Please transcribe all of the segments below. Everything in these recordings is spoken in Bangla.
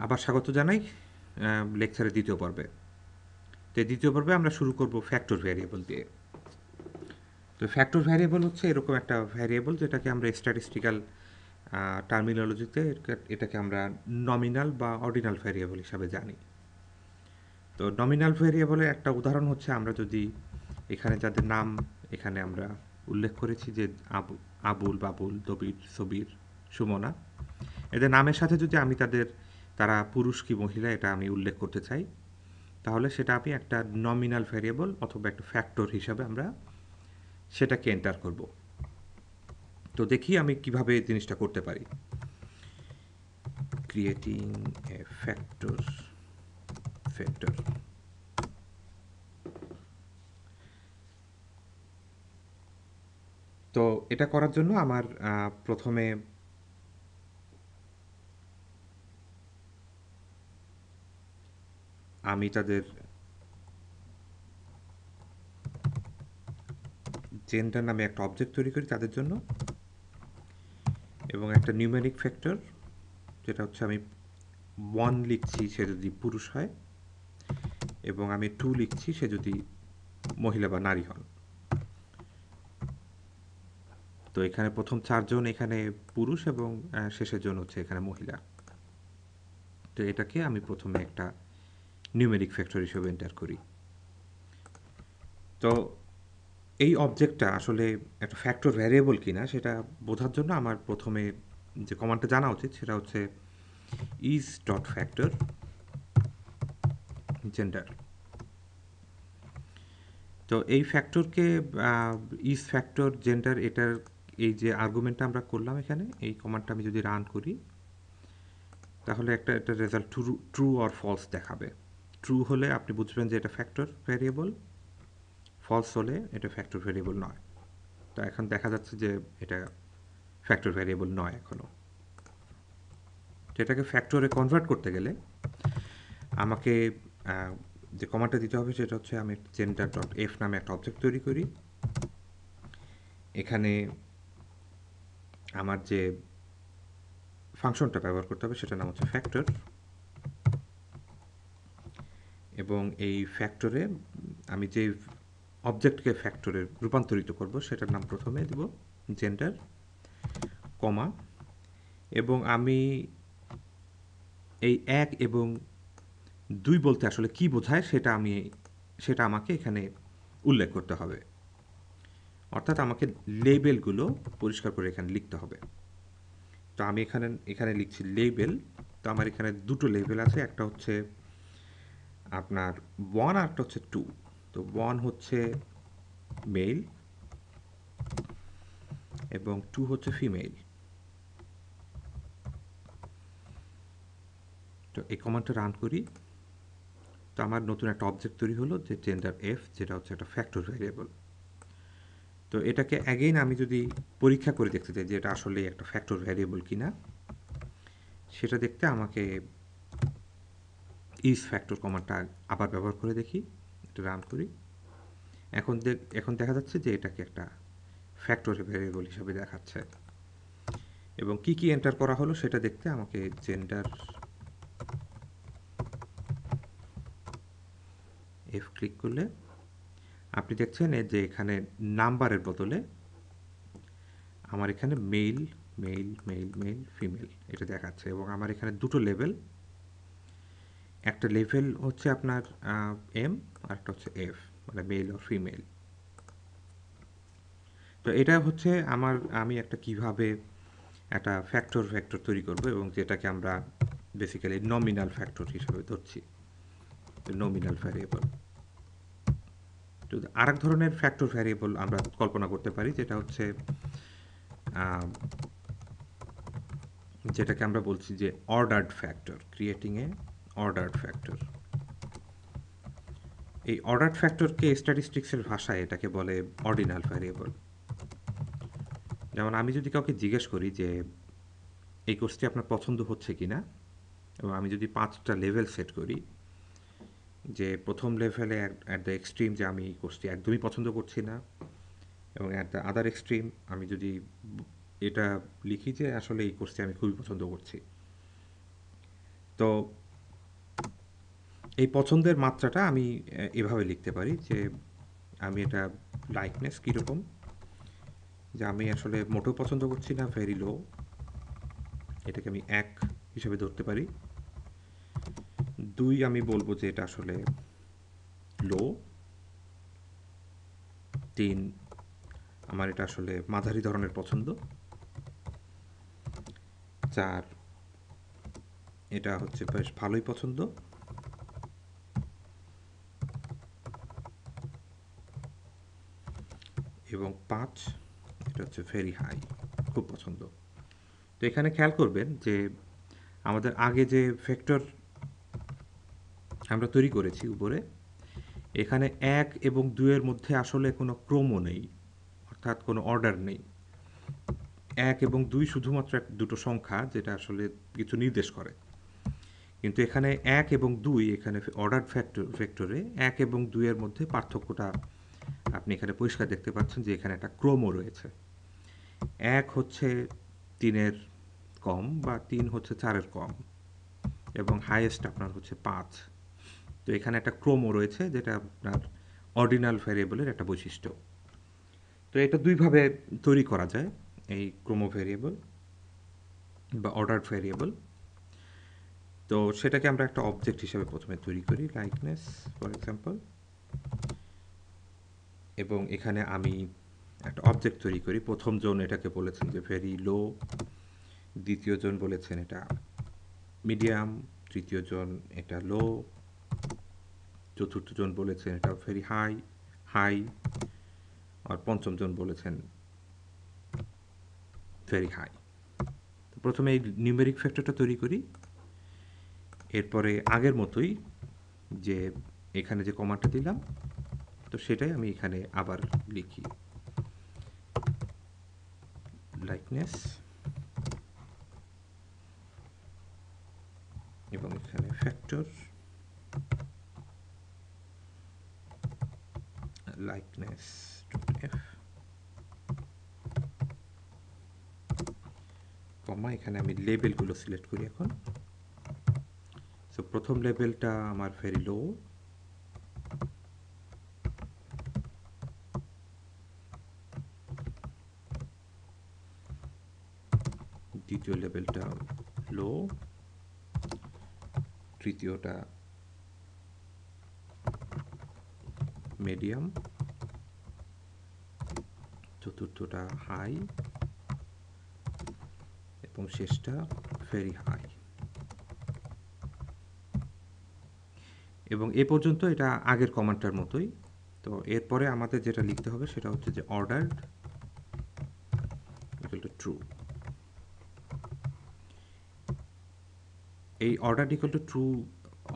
আবার স্বাগত জানাই লেকচারের দ্বিতীয় পর্বে। তো এই দ্বিতীয় পর্বে আমরা শুরু করব ফ্যাক্টর ভ্যারিয়েবল দিয়ে। তো ফ্যাক্টর ভ্যারিয়েবল হচ্ছে এরকম একটা ভ্যারিয়েবল যেটাকে আমরা স্ট্যাটিস্টিক্যাল টার্মিনোলজিতে এটাকে আমরা নমিনাল বা অর্ডিনাল ভ্যারিয়েবল হিসাবে জানি। তো নমিনাল ভ্যারিয়েবলের একটা উদাহরণ হচ্ছে আমরা যদি এখানে যাদের নাম এখানে আমরা উল্লেখ করেছি যে আবুল, বাবুল, দবির, সবির, সুমনা, এদের নামের সাথে যদি আমি তারা পুরুষ কি মহিলা এটা আমি উল্লেখ করতে চাই, তাহলে সেটা আমি একটা নমিনাল ভ্যারিয়েবল অথবা একটা ফ্যাক্টর হিসাবে আমরা সেটাকে এন্টার করব। তো দেখি আমি কিভাবে এই জিনিসটা করতে পারি। Creating a factor. তো এটা করার জন্য আমার প্রথমে আমি তাদের জেন্ডার নামে একটা অবজেক্ট তৈরি করি তাদের জন্য, এবং একটা নিউমেরিক ফ্যাক্টর যেটা হচ্ছে আমি 1 লিখছি সে যদি পুরুষ হয়, এবং আমি 2 লিখছি সে যদি মহিলা বা নারী হন। তো এখানে প্রথম 4 জন এখানে পুরুষ এবং শেষের জন হচ্ছে এখানে মহিলা। তো এটাকে আমি প্রথমে একটা নিউমেরিক ফ্যাক্টর হিসেবে এন্টার করি। তো এই অবজেক্টটা আসলে একটা ফ্যাক্টর ভ্যারিয়েবল কিনা সেটা বোঝার জন্য আমার প্রথমে যে কমান্ডটা জানা উচিত সেটা হচ্ছে ইজ ডট ফ্যাক্টর জেন্ডার। তো এই ফ্যাক্টরকে ইজ ফ্যাক্টর জেন্ডার এটার এই যে আর্গুমেন্টটা আমরা করলাম এখানে, এই কমান্ডটা আমি যদি রান করি তাহলে একটা রেজাল্ট ট্রু অর ফলস দেখাবে। ট্রু হলে আপনি বুঝবেন যে এটা ফ্যাক্টর ভ্যারিয়েবল, ফলস হলে এটা ফ্যাক্টর ভ্যারিয়েবল নয়। তো এখন দেখা যাচ্ছে যে এটা ফ্যাক্টর ভ্যারিয়েবল নয় এখনও। তো এটাকে ফ্যাক্টরে কনভার্ট করতে গেলে আমাকে যে কমান্ডটা দিতে হবে সেটা হচ্ছে আমি জেন্ডার ডট এফ নামে একটা অবজেক্ট তৈরি করি। এখানে আমার যে ফাংশনটা ব্যবহার করতে হবে সেটার নাম হচ্ছে ফ্যাক্টর, এবং এই ফ্যাক্টরে আমি যে অবজেক্টকে ফ্যাক্টরে রূপান্তরিত করব সেটার নাম প্রথমে দিব জেন্ডার, কমা, এবং আমি এই 1 এবং 2 বলতে আসলে কি বোঝায় সেটা আমাকে এখানে উল্লেখ করতে হবে। অর্থাৎ আমাকে লেবেলগুলো পরিষ্কার করে এখানে লিখতে হবে। তো আমি এখানে লিখছি লেবেল। তো আমার এখানে দুটো লেবেল আছে, একটা হচ্ছে আপনার 1 আর একটা হচ্ছে 2। তো 1 হচ্ছে মেল এবং 2 হচ্ছে ফিমেল। তো এই কমান্ডটা রান করি। তো আমার নতুন একটা অবজেক্ট তৈরি হলো যে জেন্ডার এফ, যেটা হচ্ছে একটা ফ্যাক্টর ভ্যারিয়েবল। তো এটাকে অ্যাগেইন আমি যদি পরীক্ষা করে দেখতে চাই যে এটা আসলে একটা ফ্যাক্টর ভ্যারিয়েবল কিনা, সেটা দেখতে আমাকে ইজ ফ্যাক্টর কমান্ডটা আবার ব্যবহার করে দেখি। এটা রান করি। এখন দেখা যাচ্ছে যে এটাকে একটা ফ্যাক্টর ভ্যারিয়েবল হিসাবে দেখাচ্ছে, এবং কি কি এন্টার করা হলো সেটা দেখতে আমাকে জেন্ডার এফ ক্লিক করলে আপনি দেখছেন যে এখানে নাম্বারের বদলে আমার এখানে male male male male female এটা দেখাচ্ছে, এবং আমার এখানে দুটো লেভেল, একটা লেভেল হচ্ছে আপনার এম আর একটা হচ্ছে এফ, মানে মেল ও ফিমেল। তো এটা হচ্ছে আমি একটা কিভাবে একটা ফ্যাক্টর তৈরি করব, এবং যেটাকে আমরা বেসিক্যালি নমিনাল ফ্যাক্টর হিসেবে ধরছি, নমিনাল ভ্যারিয়েবল। তো আরেক ধরনের ফ্যাক্টর ভ্যারিয়েবল আমরা কল্পনা করতে পারি, যেটাকে আমরা বলছি যে ordered factor, creating a ordered factor. এই অর্ডার্ড ফ্যাক্টরকে স্ট্যাটিস্টিক্সের ভাষায় এটাকে বলে অর্ডিনাল ভ্যারিয়েবল। যেমন আমি যদি কাউকে জিজ্ঞেস করি যে এই কোর্সটি আপনার পছন্দ হচ্ছে কি না, এবং আমি যদি 5টা লেভেল সেট করি, যে প্রথম লেভেলে অ্যাট দ্য এক্সট্রিম যে আমি এই কোর্সটি একদমই পছন্দ করছি না, এবং অ্যাট দ্য আদার এক্সট্রিম আমি যদি এটা লিখি যে আসলে এই কোর্সটি আমি খুবই পছন্দ করছি, তো এই পছন্দের মাত্রাটা আমি এভাবে লিখতে পারি যে আমি এটা লাইকনেস কীরকম, যে আমি আসলে মোটেও পছন্দ করছি না, ভেরি লো, এটাকে আমি 1 হিসেবে ধরতে পারি। 2 আমি বলবো যে এটা আসলে লো। 3 আমার এটা আসলে মাঝারি ধরনের পছন্দ। 4 এটা হচ্ছে বেশ ভালোই পছন্দ। এবং 5 এটা হচ্ছে ভেরি হাই, খুব পছন্দ। তো এখানে খেয়াল করবেন যে আমাদের আগে যে ভেক্টর আমরা তৈরি করেছি উপরে, এখানে 1 এবং 2 এর মধ্যে আসলে কোনো ক্রমও নেই, অর্থাৎ কোনো অর্ডার নেই। 1 এবং 2 শুধুমাত্র দুটো সংখ্যা যেটা আসলে কিছু নির্দেশ করে। কিন্তু এখানে 1 এবং 2 এখানে অর্ডার ভেক্টরে 1 এবং 2 এর মধ্যে পার্থক্যটা আপনি এখানে পরিষ্কার দেখতে পাচ্ছেন যে এখানে একটা ক্রমও রয়েছে। 1 হচ্ছে 3 এর কম, বা 3 হচ্ছে 4 এর কম, এবং হাইয়েস্ট আপনার হচ্ছে 5। তো এখানে একটা ক্রমও রয়েছে যেটা আপনার অর্ডিনাল ভ্যারিয়েবলের একটা বৈশিষ্ট্য। তো এটা দুইভাবে তৈরি করা যায়, এই ক্রম ভ্যারিয়েবল বা অর্ডার্ড ভ্যারিয়েবল। তো সেটাকে আমরা একটা অবজেক্ট হিসেবে প্রথমে তৈরি করি, লাইকনেস ফর এক্সাম্পল, এবং এখানে আমি একটা অবজেক্ট তৈরি করি। প্রথম জন এটাকে বলেছেন যে ভেরি লো, দ্বিতীয় জন বলেছেন এটা মিডিয়াম, তৃতীয় জন এটা লো, চতুর্থ জন বলেছেন এটা ভেরি হাই, হাই, আর পঞ্চম জন বলেছেন ভেরি হাই। তো প্রথমে এই নিউমেরিক ফ্যাক্টরটা তৈরি করি, এরপরে আগের মতোই যে এখানে যে কমান্ডটা দিলাম, তো সেটাই আমি এখানে আবার লিখি, লাইকনেস, এবং এখানে ফ্যাক্টর লাইকনেস এফ, কমা, এখানে আমি লেবেলগুলো সিলেক্ট করি এখন। সো প্রথম লেবেলটা আমার ভেরি লো, দ্বিতীয় লেবেলটা লো, তৃতীয়টা মিডিয়াম, চতুর্থটা হাই, এবং শেষটা ভেরি হাই। এবং এ পর্যন্ত এটা আগের কমান্ডটার মতোই। তো এরপরে আমাদের যেটা লিখতে হবে সেটা হচ্ছে যে অর্ডার্ড ইকুয়াল টু ট্রু। এই অর্ডার ইকুয়াল টু ট্রু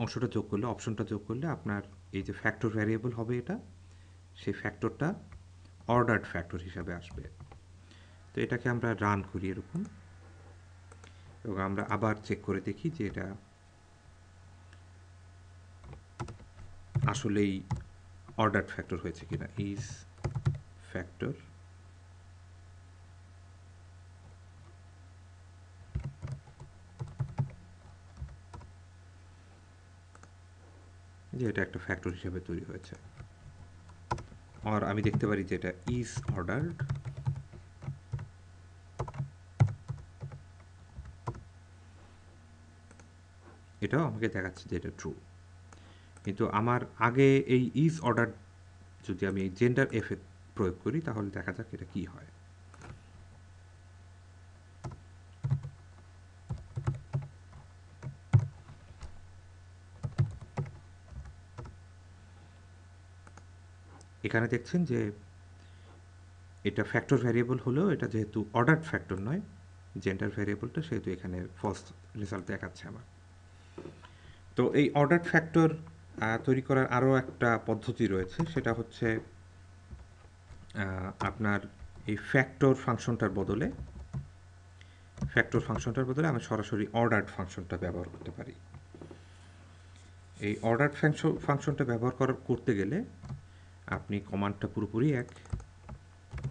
অংশটা যোগ করলে, অপশনটা যোগ করলে আপনার এই যে ফ্যাক্টর ভ্যারিয়েবল হবে এটা, সেই ফ্যাক্টরটা অর্ডার্ড ফ্যাক্টর হিসাবে আসবে। তো এটাকে আমরা রান করি এরকম, এবং আমরা আবার চেক করে দেখি যে এটা আসলেই অর্ডার্ড ফ্যাক্টর হয়েছে কিনা। ইজ ফ্যাক্টর যে এটা একটা ফ্যাক্টর হিসাবে তৈরি হয়েছে, আর আমি দেখতে পারি যে এটা ইজ অর্ডার্ড। এটাও আমাকে দেখাচ্ছে যে এটা ট্রু। কিন্তু আমার আগে এই ইজ অর্ডার যদি আমি এই জেন্ডার এফ এ প্রয়োগ করি, তাহলে দেখা যাক এটা কি হয়। এখানে দেখছেন যে এটা ফ্যাক্টর ভ্যারিয়েবল হলেও এটা যেহেতু অর্ডার ফ্যাক্টর নয়, জেন্ডার ভ্যারিয়েবলটা, সেহেতু এখানে ফলস রেজাল্ট দেখাচ্ছে আমার। তো এই অর্ডার ফ্যাক্টর তৈরি করার আরও একটা পদ্ধতি রয়েছে, সেটা হচ্ছে আপনার এই ফ্যাক্টর ফাংশনটার বদলে আমি সরাসরি অর্ডার্ড ফাংশনটা ব্যবহার করতে পারি। এই অর্ডার্ড ফাংশনটা ব্যবহার করতে গেলে আপনি কমান্ডটা পুরোপুরি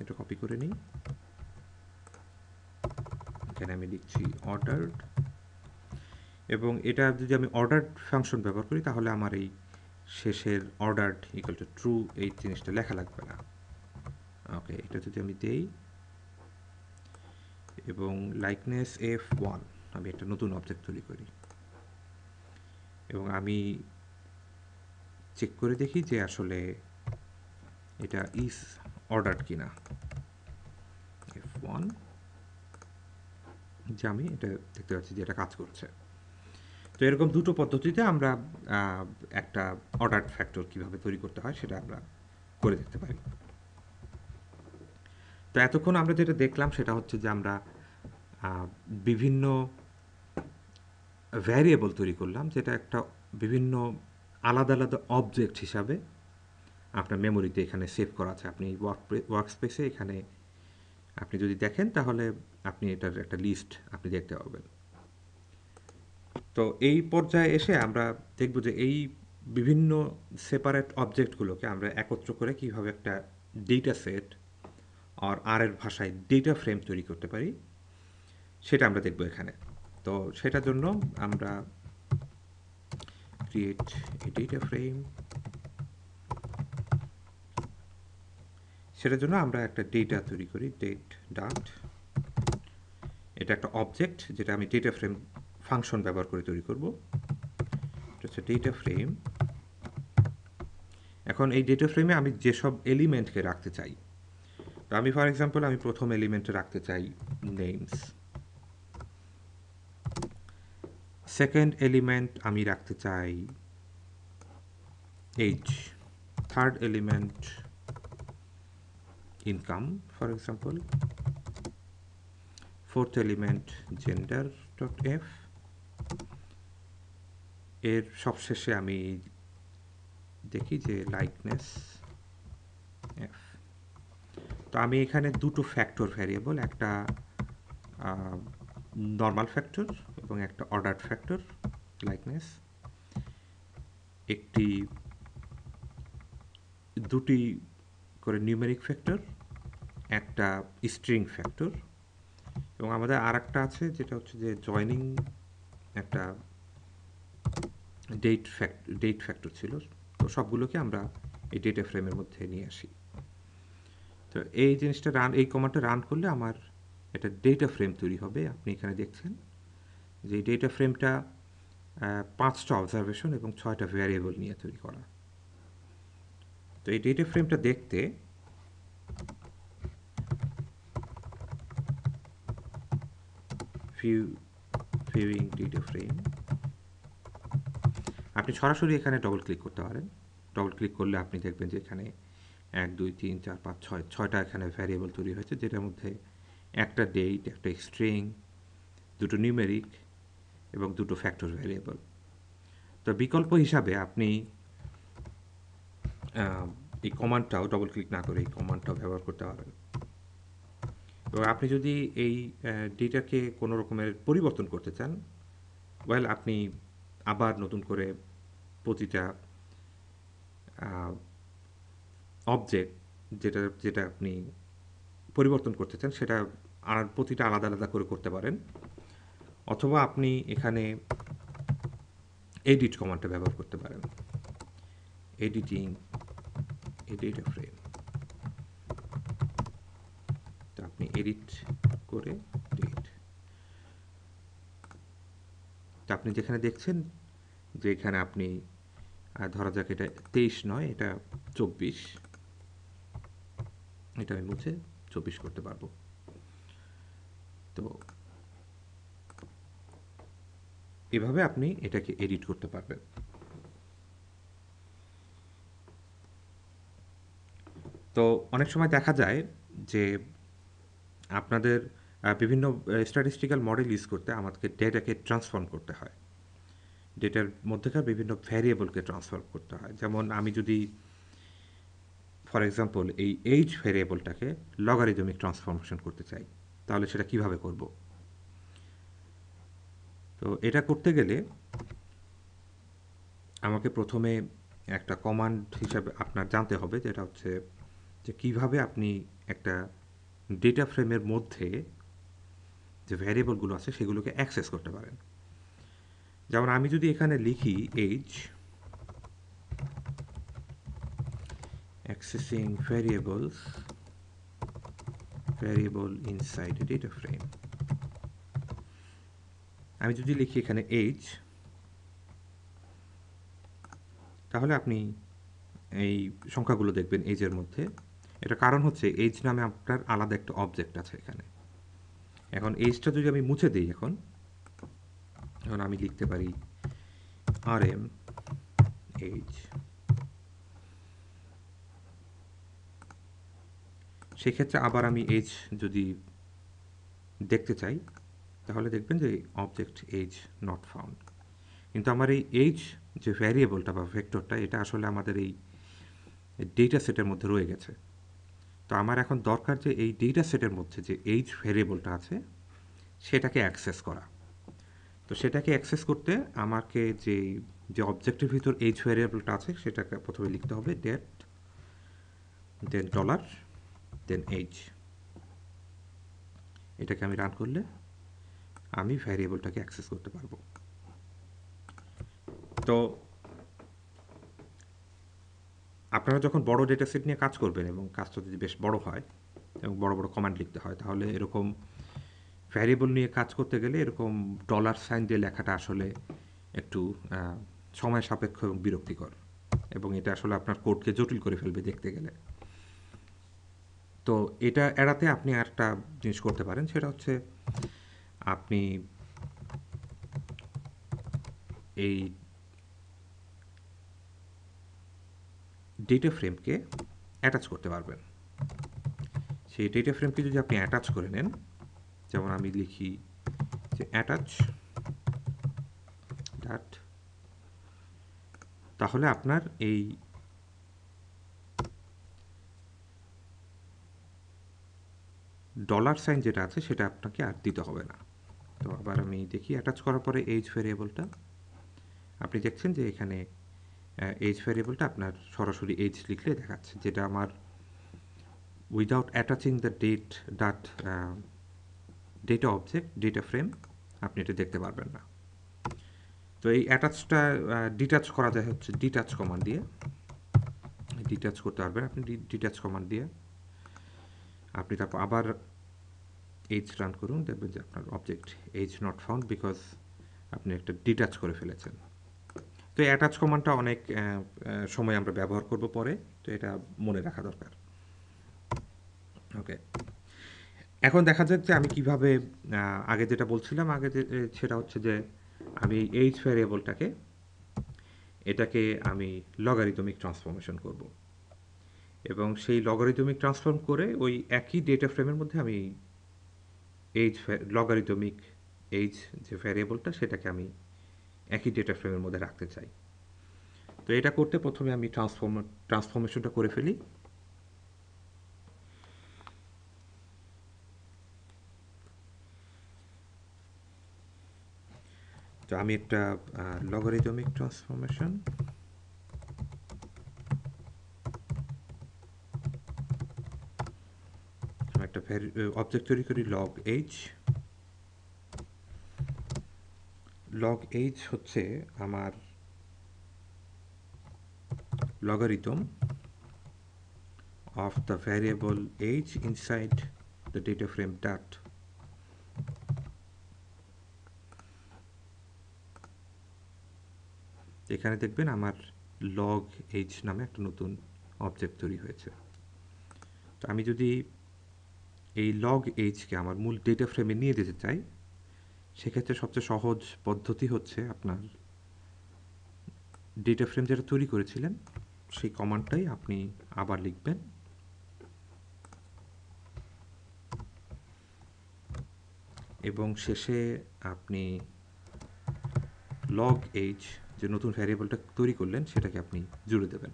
এটা কপি করে নিই, এখানে আমি লিখছি অর্ডার্ড, এবং এটা যদি আমি অর্ডার্ড ফাংশন ব্যবহার করি তাহলে আমার এই শেষের অর্ডার্ড ইকুয়াল টু ট্রু এই জিনিসটা লেখা লাগবে না। ওকে, এটা যদি আমি দেই এবং লাইকনেস F1, আমি একটা নতুন অবজেক্ট তৈরি করি এবং আমি চেক করে দেখি যে আসলে এটা ইজ অর্ডার্ড কিনা। F1, যে আমি এটা দেখতে পাচ্ছি যে এটা কাজ করছে। তো এরকম দুটো পদ্ধতিতে আমরা একটা অর্ডার্ড ফ্যাক্টর কীভাবে তৈরি করতে হয় সেটা আমরা করে দেখতে পারি। তো এতক্ষণ আমরা যেটা দেখলাম সেটা হচ্ছে যে আমরা বিভিন্ন ভ্যারিয়েবল তৈরি করলাম, যেটা একটা বিভিন্ন আলাদা আলাদা অবজেক্ট হিসাবে আপনার মেমোরিতে এখানে সেভ করা আছে। আপনি ওয়ার্কস্পেসে এখানে আপনি যদি দেখেন তাহলে আপনি এটার একটা লিস্ট আপনি দেখতে পাবেন। তো এই পর্যায়ে এসে আমরা দেখব যে এই বিভিন্ন সেপারেট অবজেক্টগুলোকে আমরা একত্র করে কীভাবে একটা ডেটা সেট আর এর ভাষায় ডেটা ফ্রেম তৈরি করতে পারি সেটা আমরা দেখব এখানে। তো সেটার জন্য আমরা ক্রিয়েট এ ডেটা ফ্রেম, সেটার জন্য আমরা একটা ডেটা তৈরি করি, ডেট ডট, এটা একটা অবজেক্ট যেটা আমি ডেটা ফ্রেম ফাংশন ব্যবহার করে তৈরি করব। এটা হচ্ছে ডেটা ফ্রেম। এখন এই ডেটা ফ্রেমে আমি যেসব এলিমেন্টকে রাখতে চাই, তো আমি ফর এক্সাম্পল আমি প্রথম এলিমেন্টে রাখতে চাই নেমস, সেকেন্ড এলিমেন্ট আমি রাখতে চাই as, third element income for example, fourth element gender dot F, এর সবশেষে আমি দেখি যে লাইকনেস এফ। তো আমি এখানে দুটো ফ্যাক্টর ভ্যারিয়েবল, একটা নর্মাল ফ্যাক্টর এবং একটা অর্ডার্ড ফ্যাক্টর লাইকনেস, একটি দুটি করে নিউমেরিক ফ্যাক্টর, একটা স্ট্রিং ফ্যাক্টর, এবং আমাদের আর একটা আছে যেটা হচ্ছে যে জয়নিং একটা ডেট ফ্যাক্টর ছিল। তো সবগুলোকে আমরা এই ডেটা ফ্রেমের মধ্যে নিয়ে আসি। তো এই জিনিসটা এই কমান্ডটা রান করলে আমার একটা ডেটা ফ্রেম তৈরি হবে। আপনি এখানে দেখছেন যে এই ডেটা ফ্রেমটা 5টা অবজারভেশন এবং 6টা ভ্যারিয়েবল নিয়ে তৈরি করা। তো এই ডেটা ফ্রেমটা দেখতে ভিউইং ডেটা ফ্রেম, আপনি সরাসরি এখানে ডবল ক্লিক করতে পারেন। ডবল ক্লিক করলে আপনি দেখবেন যে এখানে 1 2 3 4 5 6টা এখানে ভ্যারিয়েবল তৈরি হয়েছে, যেটার মধ্যে একটা ডেট, একটা স্ট্রিং, দুটো নিউমেরিক এবং দুটো ফ্যাক্টর ভ্যারিয়েবল। তো বিকল্প হিসাবে আপনি এই কমান্ডটাও ডবল ক্লিক না করে এই কমান্ডটাও ব্যবহার করতে পারেন। এবং আপনি যদি এই ডেটাকে কোনো রকমের পরিবর্তন করতে চান, আপনি আবার নতুন করে প্রতিটা অবজেক্ট যেটা আপনি পরিবর্তন করতে চান সেটা আর প্রতিটা আলাদা আলাদা করে করতে পারেন, অথবা আপনি এখানে এডিট কমান্ডটা ব্যবহার করতে পারেন, এডিটিং এ ডেটা ফ্রেম। তো আপনি এডিট করে ডেট, তো আপনি যেখানে দেখছেন যে এখানে আপনি ধরা যাক এটা 23 নয়, এটা 24, এটা আমি মুছে 24 করতে পারবো। তো এভাবে আপনি এটাকে এডিট করতে পারবেন। তো অনেক সময় দেখা যায় যে আপনাদের বিভিন্ন স্ট্যাটিস্টিক্যাল মডেল ইউজ করতে আমাদেরকে ডেটাকে ট্রান্সফর্ম করতে হয়, ডেটার মধ্যেকার বিভিন্ন ভ্যারিয়েবলকে ট্রান্সফর্ম করতে হয়। যেমন আমি যদি ফর এক্সাম্পল এই এইজ ভ্যারিয়েবলটাকে লগারিদমিক ট্রান্সফরমেশন করতে চাই, তাহলে সেটা কিভাবে করব? তো এটা করতে গেলে আমাকে প্রথমে একটা কমান্ড হিসাবে আপনার জানতে হবে, যেটা হচ্ছে যে কিভাবে আপনি একটা ডেটা ফ্রেমের মধ্যে যে ভ্যারিয়েবলগুলো আছে সেগুলোকে অ্যাক্সেস করতে পারেন। যেমন আমি যদি এখানে লিখি age accessing variable inside a data frame, আমি যদি লিখি এখানে এজ, তাহলে আপনি এই সংখ্যাগুলো দেখবেন এজের মধ্যে। এটা কারণ হচ্ছে এজ নামে আপনার আলাদা একটা অবজেক্ট আছে এখানে। এখন এজটা যদি আমি মুছে দিই, এখন আমি লিখতে পারি rm এজ, সেক্ষেত্রে আবার আমি এজ যদি দেখতে চাই তাহলে দেখবেন যে অবজেক্ট এজ নট ফাউন্ড। কিন্তু আমার এই এজ যে ভ্যারিয়েবলটা বা ভেক্টরটা, এটা আসলে আমাদের এই ডেটা সেটের মধ্যে রয়ে গেছে। তো আমার এখন দরকার যে এই ডেটা সেটের মধ্যে যে এজ ভ্যারিয়েবলটা আছে সেটাকে অ্যাক্সেস করা। তো সেটাকে অ্যাক্সেস করতে আমাকে যে যে অবজেক্টের ভিতর এজ ভ্যারিয়েবলটা আছে সেটাকে প্রথমে লিখতে হবে ডেট, দেন ডলার, দেন এজ। এটাকে আমি রান করলে আমি ভ্যারিয়েবলটাকে অ্যাক্সেস করতে পারবো। তো আপনারা যখন বড় ডেটা সেট নিয়ে কাজ করবেন এবং কাজটা যদি বেশ বড় হয় এবং বড় বড় কমান্ড লিখতে হয়, তাহলে এরকম ভ্যারিয়েবল নিয়ে কাজ করতে গেলে এরকম ডলার সাইন দিয়ে লেখাটা আসলে একটু সময় সাপেক্ষ এবং বিরক্তিকর, এবং এটা আসলে আপনার কোডকে জটিল করে ফেলবে দেখতে গেলে। তো এটা এড়াতে আপনি একটা জিনিস করতে পারেন, সেটা হচ্ছে আপনি এই ডেটা ফ্রেমকে অ্যাটাচ করতে পারবেন। সেই ডেটা ফ্রেমকে যদি আপনি অ্যাটাচ করে নেন, যেমন আমি লিখি যে অ্যাটাচ ডাট, তাহলে আপনার এই ডলার সাইন যেটা আছে সেটা আপনাকে আর দিতে হবে না। তো আবার আমি দেখি অ্যাটাচ করার পরে এজ ভ্যারিয়েবলটা, আপনি দেখছেন যে এখানে এজ ভ্যারিয়েবলটা আপনার সরাসরি এজ লিখলে দেখাচ্ছে, যেটা আমার without attaching the data object, data frame, আপনি এটা দেখতে পারবেন না। তো এই অ্যাটাচটা ডিটাচ করা যায় হচ্ছে ডিটাচ কমান্ড দিয়ে। ডিটাচ করতে পারবেন আপনি ডিটাচ কমান্ড দিয়ে। আপনি তারপর আবার এজ রান করুন, দেখবেন যে আপনার object as not found because আপনি একটা ডিটাচ করে ফেলেছেন। তো এই অ্যাটাচ কমান্ডটা অনেক সময় আমরা ব্যবহার করব পরে, তো এটা মনে রাখা দরকার। ওকে, এখন দেখা যাক যে আমি কিভাবে আগে যেটা বলছিলাম আগে সেটা হচ্ছে যে আমি এইচ ভ্যারিয়েবলটাকে এটাকে আমি লগারিদমিক ট্রান্সফরমেশন করব, এবং সেই লগারিদমিক ট্রান্সফর্ম করে ওই একই ডেটা ফ্রেমের মধ্যে আমি এইচ লগারিদমিক এইচ যে ভ্যারিয়েবলটা সেটাকে আমি একই ডেটা ফ্রেমের মধ্যে রাখতে চাই। তো এটা করতে প্রথমে আমি ট্রান্সফরমেশনটা করে ফেলি। তো আমি একটা লগারিদমিক ট্রান্সফরমেশন, একটা অবজেক্ট তৈরি করি লগ এইচ। লগ এইচ হচ্ছে আমার logarithm of the variable age inside the data frame dot. এখানে দেখবেন আমার log age নামে একটা নতুন অবজেক্ট তৈরি হয়েছে। তো আমি যদি এই log age কে আমার মূল ডেটা ফ্রেমে নিয়ে যেতে চাই, সেক্ষেত্রে সবচেয়ে সহজ পদ্ধতি হচ্ছে আপনার ডেটা ফ্রেম যেটা তৈরি করেছিলেন সেই কমান্ডটাই আপনি আবার লিখবেন, এবং শেষে আপনি log age যে নতুন ভ্যারিয়েবলটা তৈরি করলেন সেটাকে আপনি জুড়ে দেবেন।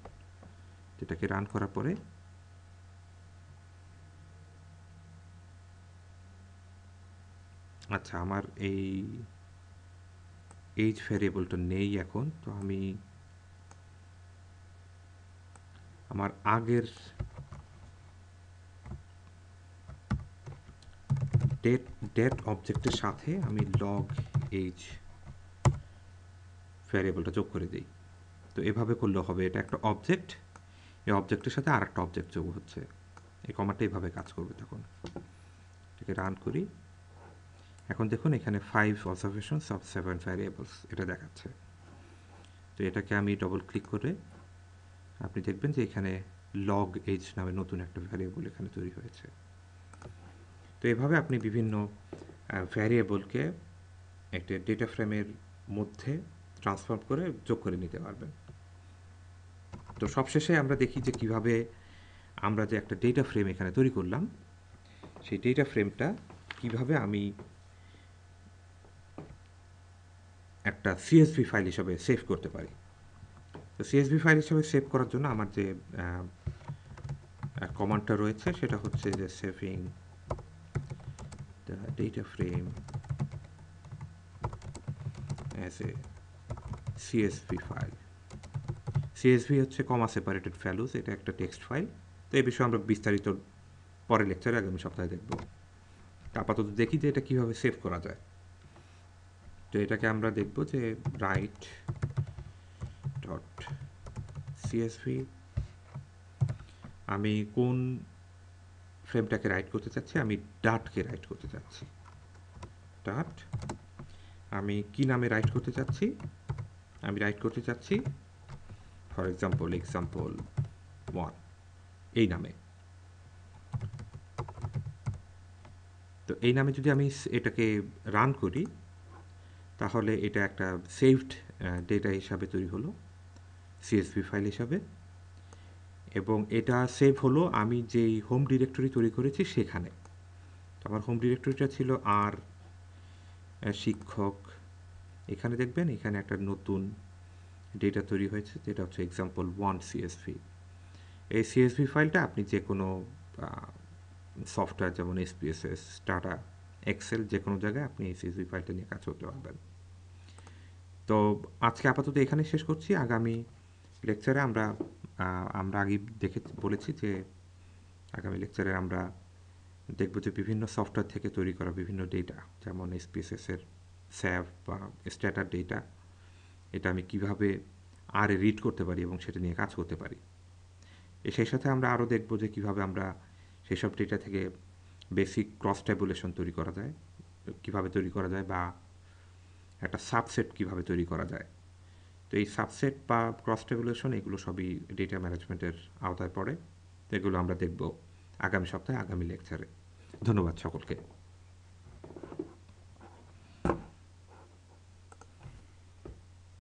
যেটাকে রান করার পরে আচ্ছা আমার এই এইজ ভ্যারিয়েবলটা নেই এখন, তো আমি আমার আগের ডেট অবজেক্টের সাথে আমি লগ এইজ ভ্যারিয়েবলটা যোগ করে দিই। তো এভাবে করলেও হবে। এটা একটা অবজেক্ট, এই অবজেক্টের সাথে আর একটা অবজেক্ট যোগ হচ্ছে। এই কমান্ডটা এইভাবে কাজ করবে। তখন এটাকে রান করি। এখন দেখুন এখানে 5 অবজারভেশনস অফ 7 ভ্যারিয়েবলস এটা দেখাচ্ছে। তো এটাকে আমি ডবল ক্লিক করে আপনি দেখবেন যে এখানে লগ এজ নামে নতুন একটা ভ্যারিয়েবল এখানে তৈরি হয়েছে। তো এভাবে আপনি বিভিন্ন ভ্যারিয়েবলকে একটা ডেটা ফ্রেমের মধ্যে ট্রান্সফর্ম করে যোগ করে নিতে পারবেন। তো সবশেষে আমরা দেখি যে কিভাবে আমরা যে একটা ডেটা ফ্রেম এখানে তৈরি করলাম, সেই ডেটা ফ্রেমটা কিভাবে আমি একটা সিএসভি ফাইল হিসাবে সেভ করতে পারি। তো সিএসভি ফাইল হিসাবে সেভ করার জন্য আমার যে কমান্ডটা রয়েছে সেটা হচ্ছে যে saving the data frame as a CSV file. CSV হচ্ছে কমা সেপারেটেড ভ্যালুজ, এটা একটা টেক্সট ফাইল। তো এই বিষয়ে আমরা বিস্তারিত পরের লেকচারে আগামী সপ্তাহে দেখব। আপাতত দেখি যে এটা কীভাবে সেভ করা যায়। তো এটাকে আমরা দেখব যে রাইট ডট সিএসভি, আমি কোন ফ্রেমটাকে রাইট করতে চাচ্ছি, আমি ডাটকে রাইট করতে চাচ্ছি। ডাট আমি কি নামে রাইট করতে চাচ্ছি, আমি রাইট করতে চাচ্ছি ফর এক্সাম্পল এক্সাম্পল 1 এই নামে। তো এই নামে যদি আমি এটাকে রান করি তাহলে এটা একটা সেভড ডেটা হিসাবে তৈরি হলো সিএসভি ফাইল হিসাবে, এবং এটা সেভ হলো আমি যেই হোম ডিরেক্টরি তৈরি করেছি সেখানে। তো আমার হোম ডিরেক্টরিটা ছিল আর শিক্ষক। এখানে দেখবেন এখানে একটা নতুন ডেটা তৈরি হয়েছে যেটা হচ্ছে এক্সাম্পল 1 সিএসভি। এই সিএসভি ফাইলটা আপনি যে কোনো সফটওয়্যার যেমন এসপিএসএস, টাটা, এক্সেল যে কোনো জায়গায় আপনি এই সিএসভি ফাইলটা নিয়ে কাজ করতে পারবেন। তো আজকে আপাতত এখানে শেষ করছি। আগামী লেকচারে আমরা আগে বলেছি যে আগামী লেকচারে আমরা দেখব যে বিভিন্ন সফটওয়্যার থেকে তৈরি করা বিভিন্ন ডেটা, যেমন এসপিএসএসের স্যাভ বা স্ট্যাটার ডেটা, এটা আমি কিভাবে আরে রিড করতে পারি এবং সেটা নিয়ে কাজ করতে পারি। সেই সাথে আমরা আরও দেখব যে কীভাবে আমরা সেসব ডেটা থেকে বেসিক ক্রস ট্যাবুলেশন তৈরি করা যায়, কীভাবে তৈরি করা যায়, বা একটা সাবসেট কীভাবে তৈরি করা যায়। তো এই সাবসেট বা ক্রস ট্যাবুলেশন এগুলো সবই ডেটা ম্যানেজমেন্টের আওতায় পড়ে। তো এগুলো আমরা দেখব আগামী সপ্তাহে আগামী লেকচারে। ধন্যবাদ সকলকে।